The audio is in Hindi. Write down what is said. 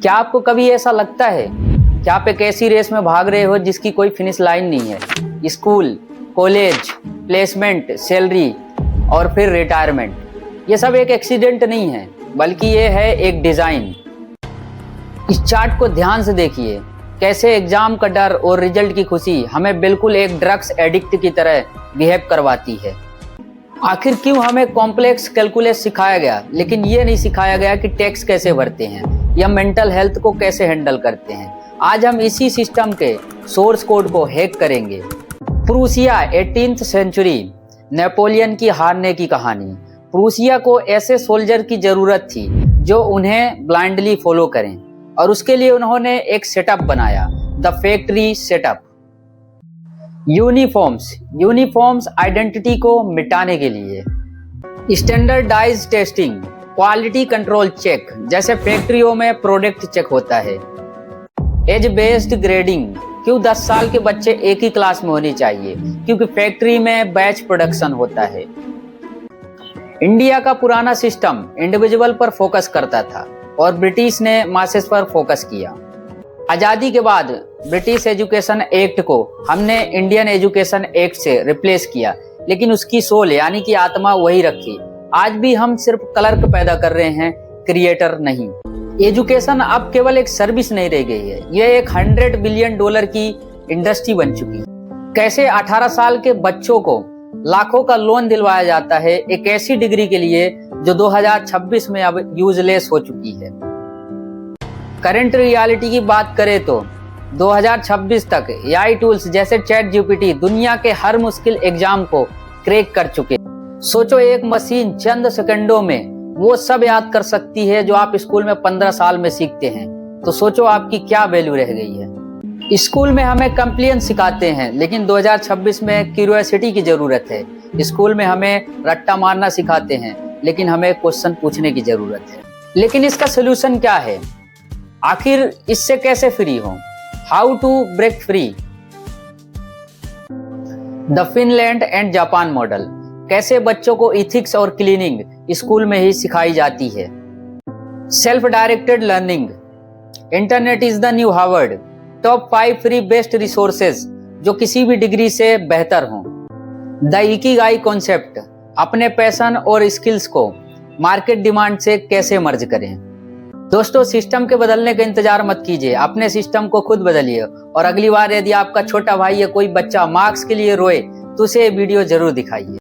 क्या आपको कभी ऐसा लगता है कि आप एक ऐसी रेस में भाग रहे हो जिसकी कोई फिनिश लाइन नहीं है? स्कूल, कॉलेज, प्लेसमेंट, सैलरी और फिर रिटायरमेंट, ये सब एक एक्सीडेंट नहीं है, बल्कि ये है एक डिजाइन। इस चार्ट को ध्यान से देखिए, कैसे एग्जाम का डर और रिजल्ट की खुशी हमें बिल्कुल एक ड्रग्स एडिक्ट की तरह बिहेव करवाती है। आखिर क्यों हमें कॉम्प्लेक्स कैलकुलस सिखाया गया, लेकिन ये नहीं सिखाया गया कि टैक्स कैसे भरते हैं या मेंटल हेल्थ को कैसे हैंडल करते हैं। आज हम इसी सिस्टम के सोर्स कोड को हैक करेंगे। प्रूसिया 18th सेंचुरी, नेपोलियन की हारने की कहानी। प्रूसिया को ऐसे सोल्जर की जरूरत थी जो उन्हें ब्लाइंडली फॉलो करें, और उसके लिए उन्होंने एक सेटअप बनाया, the factory setup. Uniforms identity को मिटाने के लिए। Standardise testing, quality control check, जैसे फैक्ट्रियों में प्रोडक्ट चेक होता है। एज बेस्ड ग्रेडिंग, क्यों 10 साल के बच्चे एक ही क्लास में होनी चाहिए? क्योंकि फैक्ट्री में बैच प्रोडक्शन होता है। इंडिया का पुराना सिस्टम इंडिविजुअल पर फोकस करता था और ब्रिटिश ने मासेस पर फोकस किया। आजादी के बाद ब्रिटिश एजुकेशन एक्ट को हमने इंडियन एजुकेशन एक्ट से रिप्लेस किया, लेकिन उसकी सोल यानी कि आत्मा वही रखी। आज भी हम सिर्फ क्लर्क पैदा कर रहे हैं, क्रिएटर नहीं। एजुकेशन अब केवल एक सर्विस नहीं रह गई है, यह एक $100 बिलियन की इंडस्ट्री बन चुकी है। कैसे 18 साल के बच्चों को लाखों का लोन दिलवाया जाता है एक ऐसी डिग्री के लिए जो 2026 में अब यूजलेस हो चुकी है। करंट रियलिटी की बात करें तो 2026 तक एआई टूल्स जैसे चैट जीपीटी दुनिया के हर मुश्किल एग्जाम को क्रैक कर चुके। सोचो, एक मशीन चंद सेकंडों में वो सब याद कर सकती है जो आप स्कूल में 15 साल में सीखते हैं, तो सोचो आपकी क्या वैल्यू रह गई है। स्कूल में हमें कंप्लेंस सिखाते हैं, लेकिन 2026 में क्यूरियोसिटी की जरूरत है। स्कूल में हमें रट्टा मारना सिखाते हैं, लेकिन हमें क्वेश्चन पूछने की जरूरत है। लेकिन इसका सोल्यूशन क्या है? आखिर इससे कैसे फ्री हो? How to break free? The Finland and Japan model, कैसे बच्चों को इथिक्स और क्लीनिंग स्कूल में ही सिखाई जाती है। Self directed learning, internet is the new Harvard, top 5 free best resources जो किसी भी डिग्री से बेहतर हों। द इकिगाई कॉन्सेप्ट, अपने पैशन और स्किल्स को मार्केट डिमांड से कैसे मर्ज करें। दोस्तों, सिस्टम के बदलने का इंतजार मत कीजिए, अपने सिस्टम को खुद बदलिए। और अगली बार यदि आपका छोटा भाई या कोई बच्चा मार्क्स के लिए रोए तो उसे वीडियो जरूर दिखाइए।